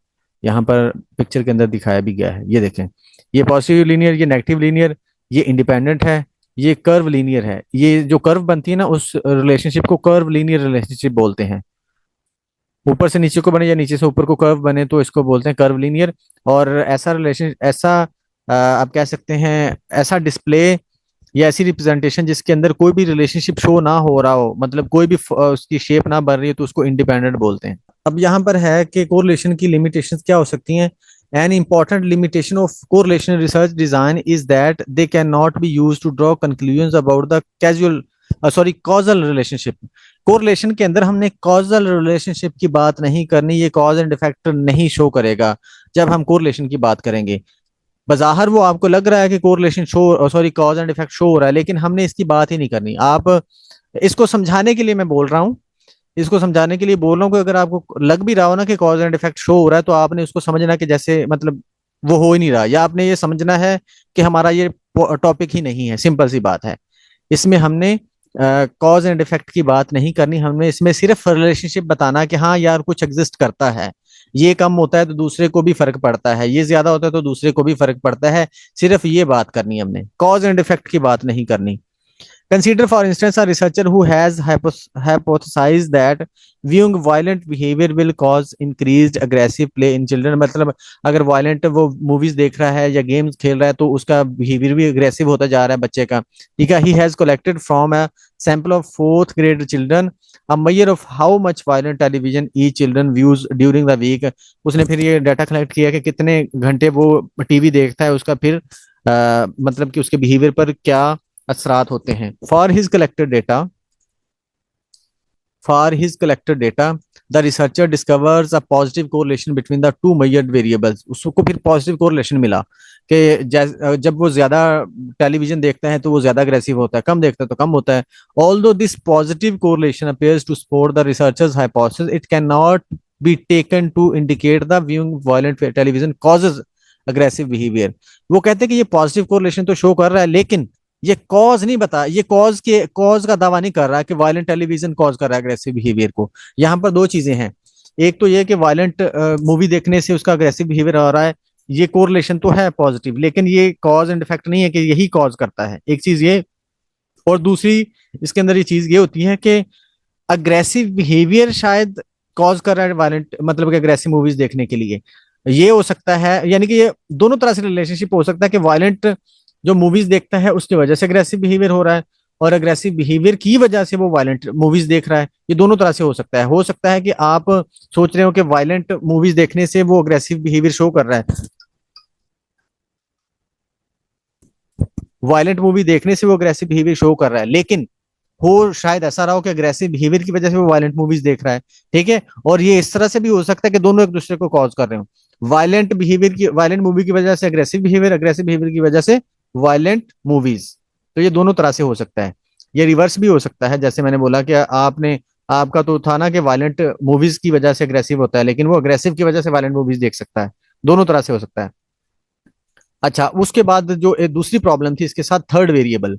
यहाँ पर पिक्चर के अंदर दिखाया भी गया है, ये देखें, ये पॉजिटिव लीनियर, ये नेगेटिव लीनियर, ये इंडिपेंडेंट है, ये कर्व लीनियर है। ये जो कर्व बनती है ना, उस रिलेशनशिप को कर्व लीनियर रिलेशनशिप बोलते हैं। ऊपर से नीचे को बने या नीचे से ऊपर को कर्व बने तो इसको बोलते हैं कर्व लीनियर। और ऐसा रिलेशन, ऐसा आप कह सकते हैं ऐसा डिस्प्ले या ऐसी रिप्रेजेंटेशन जिसके अंदर कोई भी रिलेशनशिप शो ना हो रहा हो, मतलब कोई भी उसकी शेप ना बन रही है, तो उसको इंडिपेंडेंट बोलते हैं। अब यहाँ पर है कि कोरिलेशन की लिमिटेशंस क्या हो सकती हैं। An important limitation of correlation research design is that they cannot be used to draw conclusions about the causal sorry causal relationship, correlation के अंदर हमने कॉजल रिलेशनशिप की बात नहीं करनी, ये कॉज एंड इफेक्ट नहीं शो करेगा जब हम कोरिलेशन की बात करेंगे। बज़ाहिर वो आपको लग रहा है कि correlation show, sorry cause and effect show हो रहा है, लेकिन हमने इसकी बात ही नहीं करनी। आप इसको समझाने के लिए मैं बोल रहा हूँ, इसको समझाने के लिए बोल रहा हूँ कि अगर आपको लग भी रहा हो ना कि कॉज एंड इफेक्ट शो हो रहा है, तो आपने उसको समझना कि जैसे मतलब वो हो ही नहीं रहा, या आपने ये समझना है कि हमारा ये टॉपिक ही नहीं है। सिंपल सी बात है, इसमें हमने कॉज एंड इफेक्ट की बात नहीं करनी, हमने इसमें सिर्फ रिलेशनशिप बताना कि हाँ यार कुछ एग्जिस्ट करता है, ये कम होता है तो दूसरे को भी फर्क पड़ता है, ये ज्यादा होता है तो दूसरे को भी फर्क पड़ता है, सिर्फ ये बात करनी है हमने, कॉज एंड इफेक्ट की बात नहीं करनी। Consider, for instance, a researcher who has hypothesized that viewing violent behavior will cause increased aggressive play in children। मतलब अगर वायलेंट वो मूवीज देख रहा है या गेम्स खेल रहा है तो उसका बिहेवियर भी अग्रेसिव होता जा रहा है बच्चे का। ठीक है, he has collected from a sample of fourth grade children a measure of how much violent television each children views during the week. उसने फिर ये डाटा कलेक्ट किया कि कितने घंटे वो टीवी देखता है, उसका फिर मतलब कि उसके बिहेवियर पर क्या असरात होते हैं। For his collected data the researcher discovers a positive correlation between the two measured variables. उसको फिर पॉजिटिव कोरिलेशन मिला कि जब वो ज्यादा टेलीविजन देखता है तो वो ज्यादा अग्रेसिव होता है, कम देखता है तो कम होता है। Although this positive correlation appears to support the researchers hypothesis, it can not be taken to indicate the viewing violent television causes aggressive behaviour. वो कहते हैं कि ये पॉजिटिव कोरिलेशन तो शो कर रहा है, लेकिन ये कॉज नहीं बता, ये कॉज का दावा नहीं कर रहा कि वायलेंट टेलीविजन कॉज कर रहा है अग्रेसिव बिहेवियर को। यहाँ पर दो चीजें हैं, एक तो ये कि वायलेंट मूवी देखने से उसका अग्रेसिव बिहेवियर हो रहा है, ये कोरिलेशन तो है पॉजिटिव, लेकिन ये कॉज एंड इफेक्ट नहीं है कि यही कॉज करता है, एक चीज ये। और दूसरी इसके अंदर ये चीज ये होती है कि अग्रेसिव बिहेवियर शायद कॉज कर रहा है वायलेंट, मतलब कि अग्रेसिव मूवीज देखने के लिए। ये हो सकता है, यानी कि ये दोनों तरह से रिलेशनशिप हो सकता है कि वायलेंट जो मूवीज देखता है उसकी वजह से अग्रेसिव बिहेवियर हो रहा है, और अग्रेसिव बिहेवियर की वजह से वो वायलेंट मूवीज देख रहा है। ये दोनों तरह से हो सकता है। हो सकता है कि आप सोच रहे हो कि वायलेंट मूवीज देखने से वो अग्रेसिव बिहेवियर शो कर रहा है, वायलेंट मूवी देखने से वो अग्रेसिव बिहेवियर शो कर रहा है, लेकिन हो शायद ऐसा रहा हो कि अग्रेसिव बिहेवियर की वजह से वो वायलेंट मूवीज देख रहा है। ठीक है, और ये इस तरह से भी हो सकता है कि दोनों एक दूसरे को कॉज कर रहे हो, वायलेंट मूवी की वजह से अग्रेसिव बिहेवियर, अग्रेसिव बिहेवियर की वजह से वायलेंट मूवीज। तो ये दोनों तरह से हो सकता है। ये रिवर्स भी हो सकता है, जैसे मैंने बोला कि आपने, आपका तो था ना कि वायलेंट मूवीज की वजह से अग्रेसिव होता है, लेकिन वो अग्रेसिव की वजह से वायलेंट मूवीज देख सकता है। दोनों तरह से हो सकता है। अच्छा, उसके बाद जो एक दूसरी प्रॉब्लम थी इसके साथ, थर्ड वेरिएबल।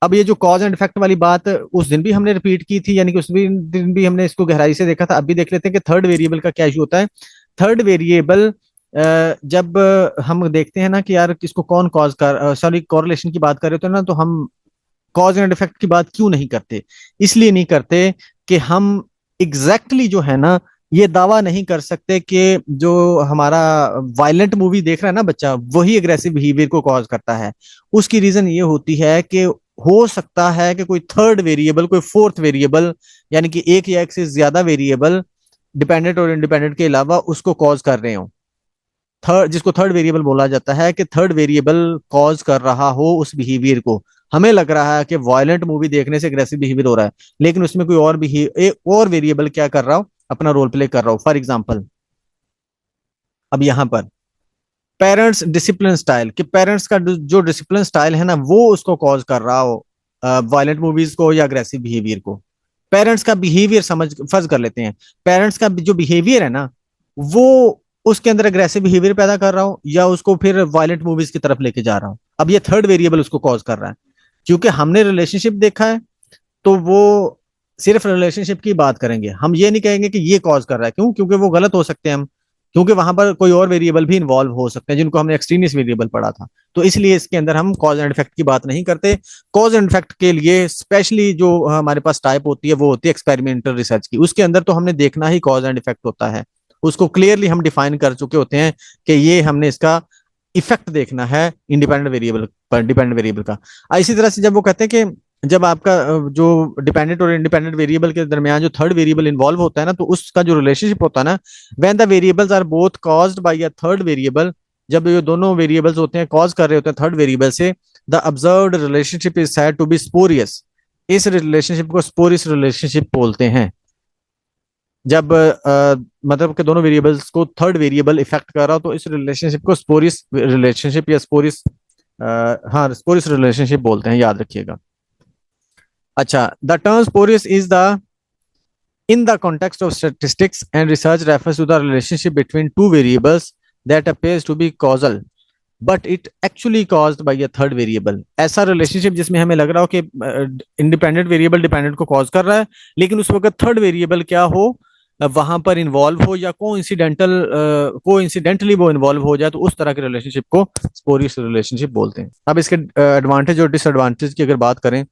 अब ये जो कॉज एंड इफेक्ट वाली बात उस दिन भी हमने रिपीट की थी, यानी कि दिन भी हमने इसको गहराई से देखा था। अब भी देख लेते हैं कि थर्ड वेरिएबल का क्या इशू होता है। थर्ड वेरिएबल जब हम देखते हैं ना कि यार किसको कौन कॉज कर, सॉरी कॉरिलेशन की बात कर रहे होते हैं ना, तो हम कॉज एंड इफेक्ट की बात क्यों नहीं करते? इसलिए नहीं करते कि हम एग्जैक्टली जो है ना ये दावा नहीं कर सकते कि जो हमारा वायलेंट मूवी देख रहा है ना बच्चा, वही अग्रेसिव बिहेवियर को कॉज करता है। उसकी रीजन ये होती है कि हो सकता है कि कोई थर्ड वेरिएबल, कोई फोर्थ वेरिएबल, यानी कि एक या एक से ज्यादा वेरिएबल डिपेंडेंट और इंडिपेंडेंट के अलावा उसको कॉज कर रहे हो। थर्ड, जिसको थर्ड वेरिएबल बोला जाता है, कि थर्ड वेरिएबल कॉज कर रहा हो उस बिहेवियर को। हमें लग रहा है कि वायलेंट मूवी देखने से अग्रेसिव बिहेवियर हो रहा है, लेकिन उसमें कोई और एक और वेरिएबल क्या कर रहा हो, अपना रोल प्ले कर रहा हो। फॉर एग्जाम्पल, अब यहाँ पर पेरेंट्स डिसिप्लिन स्टाइल, कि पेरेंट्स का जो डिसिप्लिन स्टाइल है ना वो उसको कॉज कर रहा हो वायलेंट मूवीज को या अग्रेसिव बिहेवियर को। पेरेंट्स का बिहेवियर समझ, फर्ज कर लेते हैं पेरेंट्स का जो बिहेवियर है ना वो उसके अंदर अग्रेसिव बिहेवियर पैदा कर रहा हो, या उसको फिर वायलेंट मूवीज की तरफ लेके जा रहा हो। अब ये थर्ड वेरिएबल उसको कॉज कर रहा है, क्योंकि हमने रिलेशनशिप देखा है तो वो सिर्फ रिलेशनशिप की बात करेंगे, हम ये नहीं कहेंगे कि ये कॉज कर रहा है। क्यों? क्योंकि वो गलत हो सकते हैं हम, क्योंकि वहां पर कोई और वेरिएबल भी इन्वॉल्व हो सकते हैं जिनको हमने एक्सट्रीनियस वेरिएबल पढ़ा था। तो इसलिए इसके अंदर हम कॉज एंड इफेक्ट की बात नहीं करते। कॉज एंड इफेक्ट के लिए स्पेशली जो हमारे पास टाइप होती है वो होती है एक्सपेरिमेंटल रिसर्च की। उसके अंदर तो हमने देखना ही कॉज एंड इफेक्ट होता है, उसको क्लियरली हम डिफाइन कर चुके होते हैं कि ये हमने इसका इफेक्ट देखना है इंडिपेंडेंट वेरिएबल पर, डिपेंडेंट वेरिएबल का। इसी तरह से जब वो कहते हैं कि जब आपका जो डिपेंडेंट और इंडिपेंडेंट वेरिएबल के दरमियान जो थर्ड वेरिएबल इन्वॉल्व होता है ना, तो उसका जो रिलेशनशिप होता है ना, when the variables are both caused by a third variable, जब ये दोनों वेरिएबल्स होते हैं कॉज कर रहे होते हैं थर्ड वेरिएबल से, the observed relationship is said to be spurious. इस रिलेशनशिप को स्पोरियस रिलेशनशिप बोलते हैं। जब मतलब कि दोनों वेरिएबल्स को थर्ड वेरिएबल इफेक्ट कर रहा हो तो इस रिलेशनशिप को स्पोरियस रिलेशनशिप या स्पोरियस हाँ स्पोरियस रिलेशनशिप बोलते हैं, याद रखिएगा। अच्छा, the term spurious is the in the context of statistics and research refers to the relationship between two variables that appears to be causal but it actually caused by a third variable। ऐसा relationship जिसमें हमें लग रहा हो कि independent variable dependent को cause कर रहा है, लेकिन उस वक्त थर्ड वेरिएबल क्या हो, वहां पर इन्वॉल्व हो या को इंसिडेंटली वो इन्वॉल्व हो जाए, तो उस तरह के रिलेशनशिप को स्पोरियस रिलेशनशिप बोलते हैं। अब इसके एडवांटेज और डिसएडवांटेज की अगर बात करें,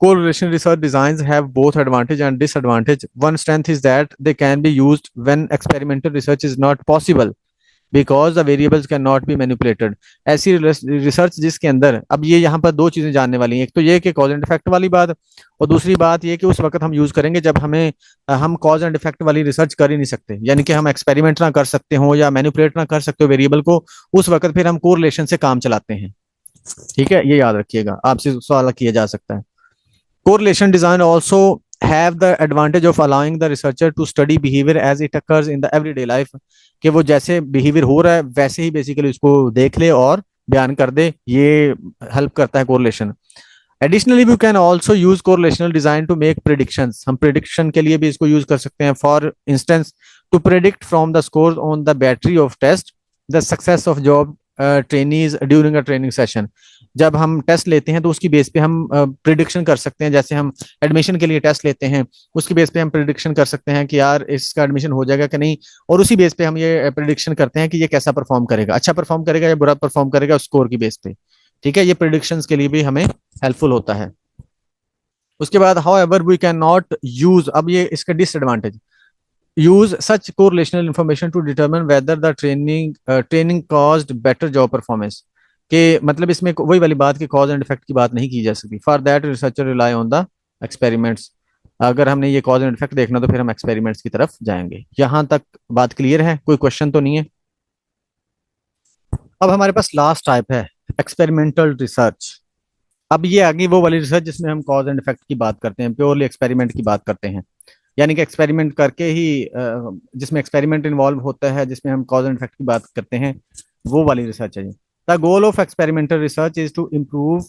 correlation research designs have both advantage and disadvantage. One strength is that they can be used when experimental research is not possible because the variables cannot be manipulated। ऐसी रिसर्च जिसके अंदर, अब ये यहाँ पर दो चीजें जानने वाली हैं, एक तो ये कि कॉज एंड इफेक्ट वाली बात, और दूसरी बात ये कि उस वक्त हम यूज करेंगे जब हम कॉज एंड इफेक्ट वाली रिसर्च कर ही नहीं सकते, यानी कि हम एक्सपेरिमेंट ना कर सकते हो या मैनिपुलेट ना कर सकते हो वेरिएबल को, उस वक्त फिर हम कोरिलेशन से काम चलाते हैं। ठीक है, ये याद रखिएगा, आपसे सवाल किया जा सकता है। Correlation design also have the advantage of allowing the researcher to study behavior as it occurs in the everyday life। कि वो जैसे बिहेवियर हो रहा है वैसे ही बेसिकली उसको देख ले और बयान कर दे, ये हेल्प करता है correlation. Additionally we can also use correlational design to make predictions. हम प्रिडिक्शन के लिए भी इसको यूज कर सकते हैं। For instance, to predict from the score on the battery of test the success of job trainees during a training session. जब हम टेस्ट लेते हैं तो उसकी बेस पे हम प्रिडिक्शन कर सकते हैं, जैसे हम एडमिशन के लिए टेस्ट लेते हैं उसकी बेस पे हम प्रिडिक्शन कर सकते हैं कि यार इसका एडमिशन हो जाएगा कि नहीं, और उसी बेस पे हम ये प्रिडिक्शन करते हैं कि ये कैसा परफॉर्म करेगा, अच्छा परफॉर्म करेगा या बुरा परफॉर्म करेगा स्कोर की बेस पे। ठीक है, ये प्रिडिक्शन के लिए भी हमें हेल्पफुल होता है। उसके बाद however we can not use, अब ये इसका disadvantage, use such correlational information to determine whether the training caused better job performance। के मतलब इसमें वही वाली बात कि कॉज एंड इफेक्ट की बात नहीं की जा सकती। For that researcher rely on the experiments. अगर हमने ये कॉज एंड इफेक्ट देखना तो फिर हम एक्सपेरिमेंट्स की तरफ जाएंगे। यहां तक बात क्लियर है, कोई क्वेश्चन तो नहीं है? अब हमारे पास लास्ट टाइप है एक्सपेरिमेंटल रिसर्च। अब ये आगे वो वाली रिसर्च जिसमें हम कॉज एंड इफेक्ट की बात करते हैं, प्योरली एक्सपेरिमेंट की बात करते हैं, यानी कि एक्सपेरिमेंट करके ही जिसमें एक्सपेरिमेंट इन्वॉल्व होता है, जिसमें हम कॉज एंड इफेक्ट की बात करते हैं, वो वाली रिसर्च है। The goal of experimental research is to improve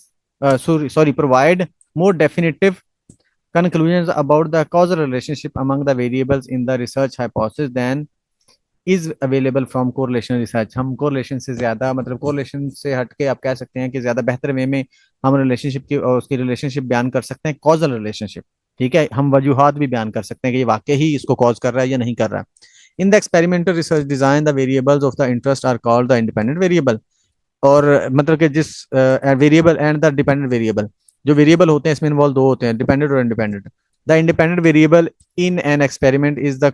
provide more definitive conclusions about the causal relationship among the variables in the research hypothesis than is available from correlation research। हम correlation से ज्यादा, मतलब correlation से हटके आप कह सकते हैं कि ज्यादा बेहतर वे में हम रिलेशनशिप की और उसकी रिलेशनशिप बयान कर सकते हैं, कॉजल रिलेशनशिप। ठीक है, हम वजूहात भी बयान कर सकते हैं कि ये वाकई ही इसको कॉज कर रहा है या नहीं कर रहा है। In the experimental research design the variables of the interest are called the independent variable. और मतलब कि जिस variable and the dependent variable, जो वेरिएबल होते हैं इसमें इन्वॉल्व दो होते हैं, डिपेंडेंट और independent. The independent variable in an experiment is the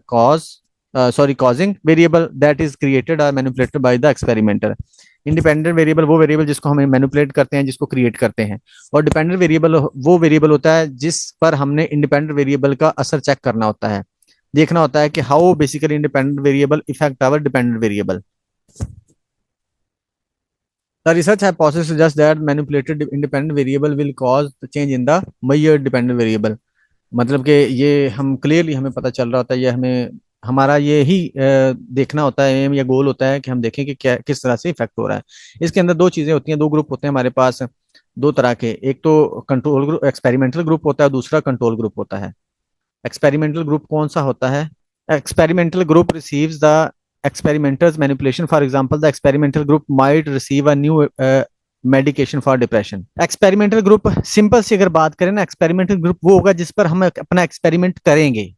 causing variable that is created or manipulated by the experimenter। Independent variable वो वेरिएबल जिसको हम मैनिपुलेट करते हैं, जिसको क्रिएट करते हैं, और डिपेंडेंट वेरिएबल वो वेरिएबल होता है जिस पर हमने इंडिपेंडेंट वेरिएबल का असर चेक करना होता है, देखना होता है कि how basically independent variable effect our dependent variable. The research hypothesis suggests that manipulated independent variable will cause the change in the measured dependent variable। मतलब कि ये हम क्लियरली हमें पता चल रहा होता है, ये हमें हमारा ये ही देखना होता है, एम या गोल होता है कि हम देखें कि क्या किस तरह से इफेक्ट हो रहा है। इसके अंदर दो चीजें होती हैं, दो ग्रुप होते हैं हमारे पास, दो तरह के, एक तो कंट्रोल ग्रुप एक्सपेरिमेंटल ग्रुप होता है, दूसरा कंट्रोल ग्रुप होता है। एक्सपेरिमेंटल ग्रुप कौन सा होता है? Experimental group receives the experimental's manipulation। For example, the experimental group might receive a new medication for depression। experimental group simple सी अगर बात करें ना, एक्सपेरिमेंटल ग्रुप वो होगा जिस पर हम अपना एक्सपेरिमेंट करेंगे।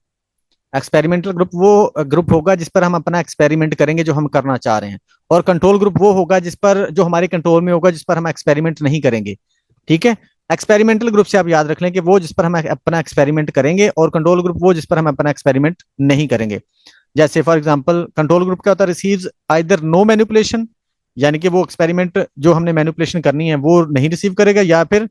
एक्सपेरिमेंटल ग्रुप वो ग्रुप होगा जिस पर हम अपना एक्सपेरिमेंट करेंगे जो हम करना चाह रहे हैं, और कंट्रोल ग्रुप वो होगा जिस पर, जो हमारे कंट्रोल में होगा, जिस पर हम एक्सपेरिमेंट नहीं करेंगे। ठीक है, एक्सपेरिमेंटल ग्रुप से आप याद रख लें कि वो जिस पर हम अपना एक्सपेरिमेंट करेंगे, और कंट्रोल ग्रुप वो जिस पर हम अपना एक्सपेरिमेंट नहीं करेंगे। जैसे फॉर एग्जांपल कंट्रोल ग्रुप क्या होता है? रिसीव्स आइदर नो मैनिपुलेशन, यानी कि वो एक्सपेरिमेंट जो हमने मैनिपुलेशन करनी है वो नहीं रिसीव करेगा, या फिर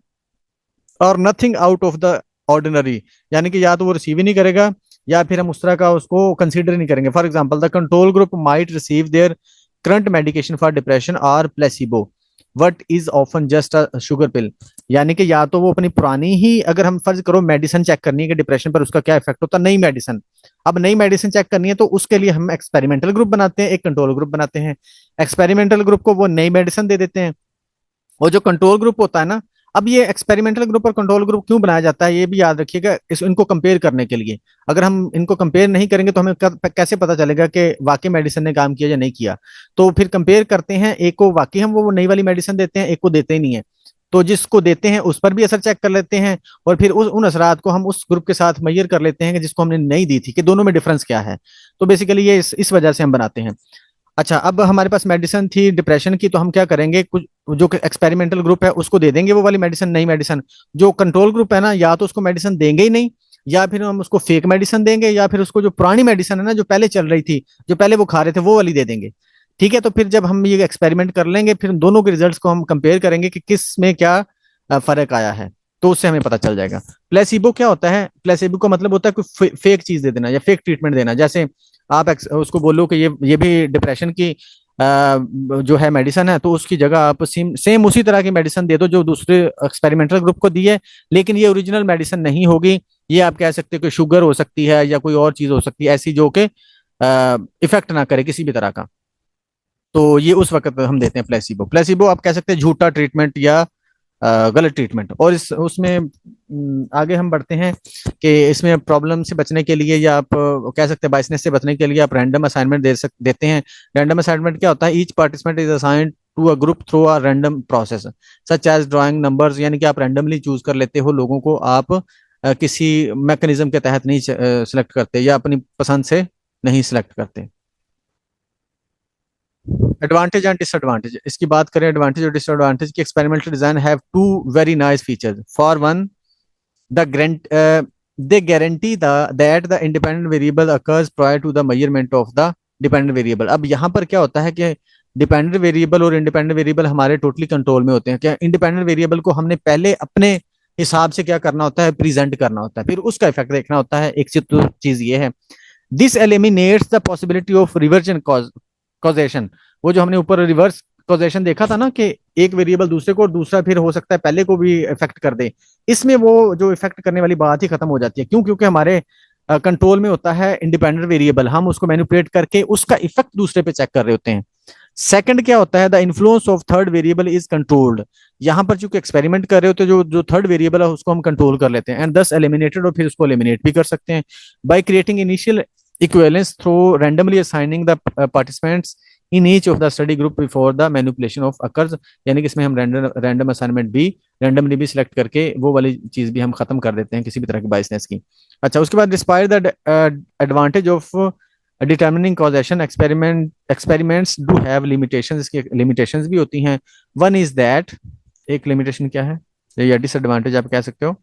और nothing out of the ordinary, यानी कि या तो वो रिसीव ही नहीं करेगा या फिर हम उस तरह का उसको कंसीडर नहीं करेंगे। For example the control group might receive their current medication for depression और placebo. What is often just a sugar pill. यानी कि या तो वो अपनी पुरानी ही, अगर हम फर्ज करो मेडिसिन चेक करनी है कि डिप्रेशन पर उसका क्या इफेक्ट होता है, नई मेडिसिन, अब नई मेडिसिन चेक करनी है तो उसके लिए हम एक्सपेरिमेंटल ग्रुप बनाते हैं, एक कंट्रोल ग्रुप बनाते हैं। एक्सपेरिमेंटल ग्रुप को वो नई मेडिसिन दे देते हैं, और जो कंट्रोल ग्रुप होता है ना, अब ये एक्सपेरिमेंटल ग्रुप और कंट्रोल ग्रुप क्यों बनाया जाता है ये भी याद रखिएगा, इनको कंपेयर करने के लिए। अगर हम इनको कंपेयर नहीं करेंगे तो हमें कैसे पता चलेगा कि वाकई मेडिसिन ने काम किया या नहीं किया। तो फिर कंपेयर करते हैं, एक को वाकई हम वो नई वाली मेडिसिन देते हैं, एक को देते ही नहीं है। तो जिसको देते हैं उस पर भी असर चेक कर लेते हैं, और फिर उन असरात को हम उस ग्रुप के साथ मैयर कर लेते हैं कि जिसको हमने नहीं दी थी, कि दोनों में डिफरेंस क्या है। तो बेसिकली ये इस वजह से हम बनाते हैं। अच्छा, अब हमारे पास मेडिसिन थी डिप्रेशन की, तो हम क्या करेंगे, कुछ जो एक्सपेरिमेंटल ग्रुप है उसको दे देंगे वो वाली मेडिसिन, नई मेडिसिन। जो कंट्रोल ग्रुप है ना, या तो उसको मेडिसिन देंगे ही नहीं, या फिर हम उसको फेक मेडिसिन देंगे, या फिर उसको जो पुरानी मेडिसिन है ना, जो पहले चल रही थी, जो पहले वो खा रहे थे, वो वाली दे देंगे। ठीक है, तो फिर जब हम ये एक्सपेरिमेंट कर लेंगे, फिर दोनों के रिजल्ट्स को हम कंपेयर करेंगे कि किस में क्या फर्क आया है, तो उससे हमें पता चल जाएगा। प्लेसिबो क्या होता है? प्लेसिबो का मतलब होता है कोई फेक चीज दे देना या फेक ट्रीटमेंट देना। जैसे आप उसको बोलो कि ये भी डिप्रेशन की जो है मेडिसिन है, तो उसकी जगह आप सेम उसी तरह की मेडिसिन दे दो जो दूसरे एक्सपेरिमेंटल ग्रुप को दी है, लेकिन ये ओरिजिनल मेडिसिन नहीं होगी। ये आप कह सकते हो कि शुगर हो सकती है या कोई और चीज हो सकती है ऐसी, जो कि इफेक्ट ना करे किसी भी तरह का। तो ये उस वक्त हम देते हैं प्लेसिबो। प्लेसिबो आप कह सकते हैं झूठा ट्रीटमेंट या गलत ट्रीटमेंट। और इस उसमें आगे हम बढ़ते हैं कि इसमें प्रॉब्लम से बचने के लिए, या आप कह सकते हैं बाइसनेस से बचने के लिए, आप रैंडम असाइनमेंट देते हैं। रैंडम असाइनमेंट क्या होता है? Each participant is assigned to a group through a random process such as drawing numbers. यानी कि आप रैंडमली चूज कर लेते हो लोगों को, आप किसी मैकेनिज्म के तहत नहीं सिलेक्ट करते, या अपनी पसंद से नहीं सिलेक्ट करते। एडवांटेज एंड डिसएडवांटेज, इसकी बात करें एडवांटेज और डिसएडवांटेज की। Experimental design have two very nice features. For one, the grant they guarantee that the independent variable occurs prior to the measurement of the dependent variable। अब यहाँ पर क्या होता है कि डिपेंडेंट वेरिएबल और इंडिपेंडेंट वेरिएबल हमारे टोटली कंट्रोल में होते हैं। क्या इंडिपेंडेंट वेरिएबल को हमने पहले अपने हिसाब से क्या करना होता है, प्रेजेंट करना होता है, फिर उसका इफेक्ट देखना होता है। एक चीज ये है, this eliminates the possibility of reversion causation. वो जो हमने ऊपर रिवर्स कॉजेशन देखा था ना, कि एक वेरिएबल दूसरे को और दूसरा फिर हो सकता है पहले को भी इफेक्ट कर दे, इसमें वो जो इफेक्ट करने वाली बात ही खत्म हो जाती है। क्यों? क्योंकि हमारे कंट्रोल में होता है इंडिपेंडेंट वेरिएबल, हम उसको मैनिपुलेट करके उसका इफेक्ट दूसरे पे चेक कर रहे होते हैं। सेकंड क्या होता है? The influence of third variable is controlled. यहाँ पर चूंकि एक्सपेरिमेंट कर रहे होते हैं, जो जो थर्ड वेरिएबल है उसको हम कंट्रोल कर लेते हैं, एंड दस एलिमिनेटेड, और फिर उसको एलिमिनेट भी कर सकते हैं by creating initial equivalence through randomly assigning the participants in each of the study group before the manipulation of occurs. यानी कि इसमें हम रैंडम असाइनमेंट भी रैंडमली भी सिलेक्ट करके वो वाली चीज भी हम खत्म कर देते हैं, किसी भी तरह की बाइसनेस की। अच्छा, उसके बाद despite the advantage of determining causation, experiments do have limitations. इसकी लिमिटेशंस भी होती हैं। वन इज दैट, एक लिमिटेशन क्या है या डिसएडवांटेज आप कह सकते हो,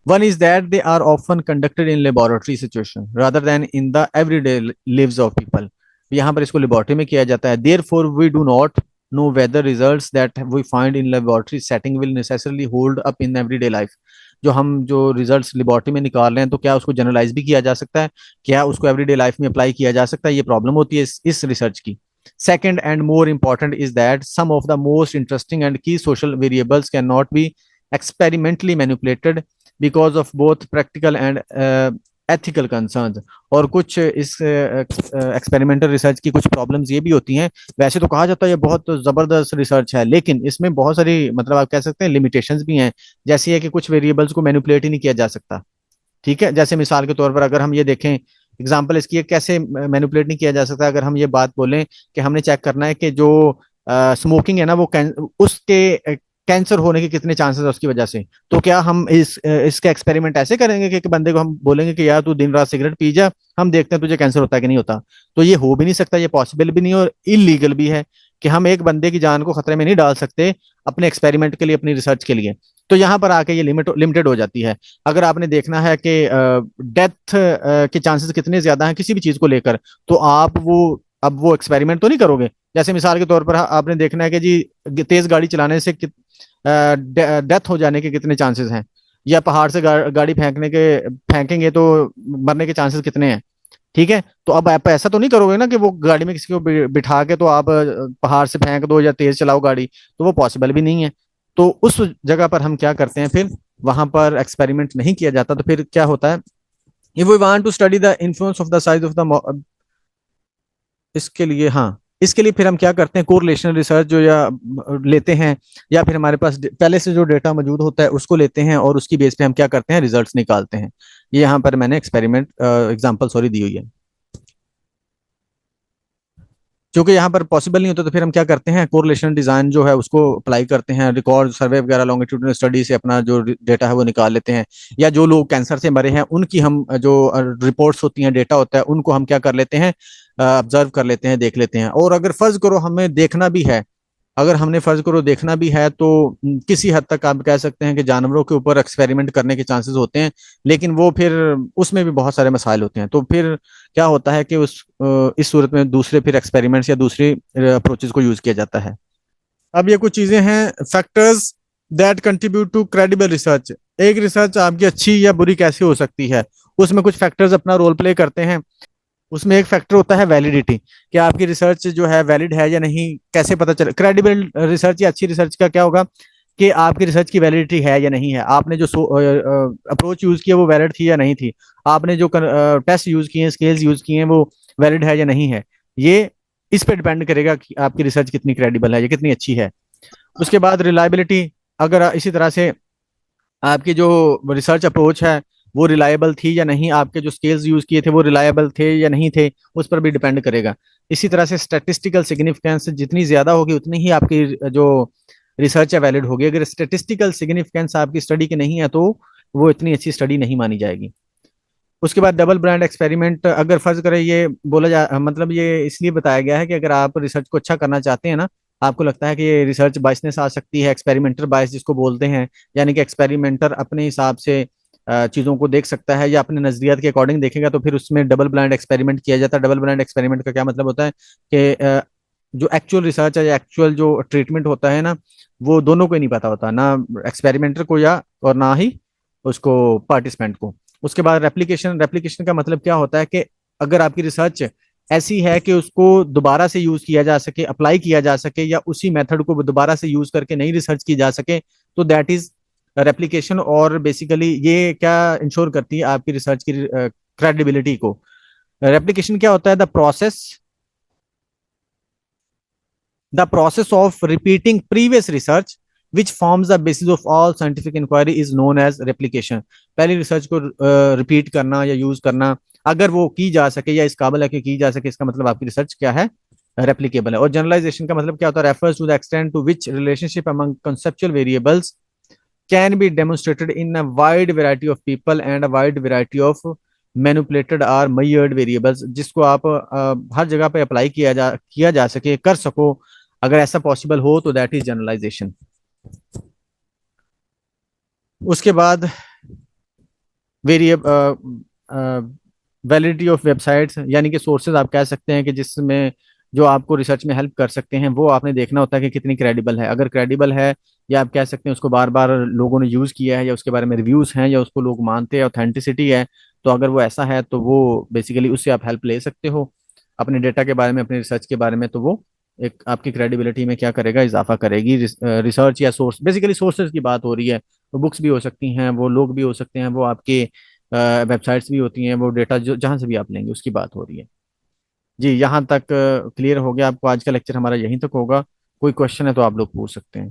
one is that they are often conducted in laboratory situation rather than in the everyday lives of people। यहाँ पर इसको लेबोरेटरी में किया जाता है। therefore we do not know whether results that we find in laboratory setting will necessarily hold up in everyday life। जो results laboratory में निकाल रहे हैं, तो क्या उसको जनरलाइज भी किया जा सकता है, क्या उसको एवरीडे लाइफ में अप्लाई किया जा सकता है? ये प्रॉब्लम होती है इस रिसर्च की। Second and more important is that some of the most interesting and key social variables cannot be experimentally manipulated because of both practical and ethical concerns. और कुछ इस एक्सपेरिमेंटल रिसर्च की कुछ प्रॉब्लम्स ये भी होती हैं। वैसे तो कहा जाता है ये बहुत जबरदस्त रिसर्च है, लेकिन इसमें बहुत सारी, मतलब आप कह सकते हैं लिमिटेशंस भी हैं। जैसे है कि कुछ वेरिएबल्स को मैनिपुलेट ही नहीं किया जा सकता। ठीक है, जैसे मिसाल के तौर पर अगर हम ये देखें, एग्जाम्पल इसकी है, कैसे मैनिपुलेट नहीं किया जा सकता। अगर हम ये बात बोलें कि हमने चेक करना है कि जो स्मोकिंग है ना, वो उसके कैंसर होने के कितने चांसेस है उसकी वजह से, तो क्या हम इसका एक्सपेरिमेंट ऐसे करेंगे कि बंदे को हम बोलेंगे कि यार तू दिन रात सिगरेट पी जा, हम देखते हैं तुझे कैंसर होता है कि नहीं होता? तो ये हो भी नहीं सकता, ये पॉसिबल भी नहीं और इलीगल भी है, कि हम एक बंदे की जान को खतरे में नहीं डाल सकते अपने एक्सपेरिमेंट के लिए, अपनी रिसर्च के लिए। तो यहाँ पर आके ये लिमिटेड हो जाती है। अगर आपने देखना है कि डेथ के चांसेस कितने ज्यादा हैं किसी भी चीज को लेकर, तो आप वो एक्सपेरिमेंट तो नहीं करोगे। जैसे मिसाल के तौर पर आपने देखना है कि जी तेज गाड़ी चलाने से डेथ हो जाने के कितने चांसेस हैं, या पहाड़ से गाड़ी फेंकेंगे तो मरने के चांसेस कितने हैं। ठीक है, तो अब आप ऐसा तो नहीं करोगे ना कि वो गाड़ी में किसी को बिठा के तो आप पहाड़ से फेंक दो या तेज चलाओ गाड़ी, तो वो पॉसिबल भी नहीं है। तो उस जगह पर हम क्या करते हैं फिर, वहां पर एक्सपेरिमेंट नहीं किया जाता, तो फिर क्या होता है, if we want to study the influence of the size of the, इसके लिए हाँ, इसके लिए फिर हम क्या करते हैं, कोरिलेशन रिसर्च जो या लेते हैं, या फिर हमारे पास पहले से जो डेटा मौजूद होता है उसको लेते हैं और उसकी बेस पे हम क्या करते हैं, रिजल्ट्स निकालते हैं। ये यहाँ पर मैंने एक्सपेरिमेंट एग्जांपल सॉरी दी हुई है। क्योंकि यहाँ पर पॉसिबल नहीं होता तो फिर हम क्या करते हैं, कोरिलेशन डिजाइन जो है उसको अप्लाई करते हैं, रिकॉर्ड सर्वे वगैरह लॉन्गिट्यूडनल स्टडी से अपना जो डेटा है वो निकाल लेते हैं। या जो लोग कैंसर से मरे हैं उनकी हम जो रिपोर्ट्स होती हैं, डेटा होता है, उनको हम क्या कर लेते हैं, ऑब्जर्व कर लेते हैं, देख लेते हैं। और अगर फर्ज करो हमें देखना भी है, अगर हमने फर्ज करो देखना भी है तो किसी हद तक आप कह सकते हैं कि जानवरों के ऊपर एक्सपेरिमेंट करने के चांसेस होते हैं, लेकिन वो फिर उसमें भी बहुत सारे मसाइल होते हैं। तो फिर क्या होता है कि इस सूरत में दूसरे फिर एक्सपेरिमेंट्स या दूसरी अप्रोचेस को यूज किया जाता है। अब ये कुछ चीजें हैं, factors that contribute to credible research. एक रिसर्च आपकी अच्छी या बुरी कैसे हो सकती है, उसमें कुछ फैक्टर्स अपना रोल प्ले करते हैं। उसमें एक फैक्टर होता है वैलिडिटी, कि आपकी रिसर्च जो है वैलिड है या नहीं, कैसे पता चले। क्रेडिबल रिसर्च या अच्छी रिसर्च का क्या होगा कि आपकी रिसर्च की वैलिडिटी है या नहीं है, आपने जो अप्रोच यूज किया वो वैलिड थी या नहीं थी, आपने जो टेस्ट यूज किए हैं, स्केल्स यूज किए हैं, वो वैलिड है या नहीं है। ये इस पे डिपेंड करेगा कि आपकी रिसर्च कितनी क्रेडिबल है या कितनी अच्छी है। उसके बाद रिलायबिलिटी, अगर इसी तरह से आपकी जो रिसर्च अप्रोच है वो रिलायबल थी या नहीं, आपके जो स्केल्स यूज किए थे वो रिलायबल थे या नहीं थे, उस पर भी डिपेंड करेगा। इसी तरह से स्टैटिस्टिकल सिग्निफिकेंस जितनी ज्यादा होगी उतनी ही आपकी जो रिसर्च है वैलिड होगी। अगर स्टैटिस्टिकल सिग्निफिकेंस आपकी स्टडी की नहीं है तो वो इतनी अच्छी स्टडी नहीं मानी जाएगी। उसके बाद डबल ब्रांड एक्सपेरिमेंट, अगर फर्ज करें, ये बोला जा मतलब ये इसलिए बताया गया है कि अगर आप रिसर्च को अच्छा करना चाहते हैं ना, आपको लगता है कि ये रिसर्च बायसनेस आ सकती है, एक्सपेरिमेंटर बायस जिसको बोलते हैं, यानी कि एक्सपेरिमेंटर अपने हिसाब से चीज़ों को देख सकता है या अपने नजरियात के अकॉर्डिंग देखेगा, तो फिर उसमें डबल ब्लाइंड एक्सपेरिमेंट किया जाता है। डबल ब्लाइंड एक्सपेरिमेंट का क्या मतलब होता है कि जो एक्चुअल रिसर्च है या एक्चुअल जो ट्रीटमेंट होता है ना, वो दोनों को ही नहीं पता होता, ना एक्सपेरिमेंटर को या और ना ही उसको पार्टिसिपेंट को। उसके बाद रेप्लिकेशन, रेप्लिकेशन का मतलब क्या होता है कि अगर आपकी रिसर्च ऐसी है कि उसको दोबारा से यूज किया जा सके, अप्लाई किया जा सके, या उसी मेथड को दोबारा से यूज करके नई रिसर्च की जा सके, तो दैट इज रेप्लिकेशन। और बेसिकली ये क्या इंश्योर करती है आपकी रिसर्च की क्रेडिबिलिटी को। रेप्लिकेशन क्या होता है, the process of repeating previous research which forms the basis of all scientific inquiry is known as replication। पहली रिसर्च को रिपीट करना या यूज करना, अगर वो की जा सके या इस काबिल है कि की जा सके, इसका मतलब आपकी रिसर्च क्या है, रेप्लिकेबल है। और जनरलाइजेशन का मतलब क्या होता है, refers to the extent to which relationship among conceptual variables can be demonstrated in a wide variety of people and a wide variety of manipulated or measured variables, जिसको आप हर जगह पे अप्लाई किया जा सके, कर सको, अगर ऐसा पॉसिबल हो तो दैट इज जनरलाइजेशन। उसके बाद वेरिएब वैलिडिटी ऑफ वेबसाइट्स, यानी कि सोर्सेज आप कह सकते हैं कि जिसमें जो आपको रिसर्च में हेल्प कर सकते हैं, वो आपने देखना होता है कि कितनी क्रेडिबल है। अगर क्रेडिबल है, या आप कह सकते हैं उसको बार बार लोगों ने यूज़ किया है, या उसके बारे में रिव्यूज़ हैं, या उसको लोग मानते हैं, ऑथेंटिसिटी है, तो अगर वो ऐसा है तो वो बेसिकली उससे आप हेल्प ले सकते हो अपने डेटा के बारे में, अपने रिसर्च के बारे में। तो वो एक आपकी क्रेडिबिलिटी में क्या करेगा, इजाफा करेगी। रिसर्च या सोर्स, बेसिकली सोर्सेज की बात हो रही है, वो बुक्स भी हो सकती हैं, वो लोग भी हो सकते हैं, वो आपके वेबसाइट्स भी होती हैं, वो डेटा जो जहाँ से भी आप लेंगे उसकी बात हो रही है। जी, यहाँ तक क्लियर हो गया आपको। आज का लेक्चर हमारा यहीं तक होगा। कोई क्वेश्चन है तो आप लोग पूछ सकते हैं।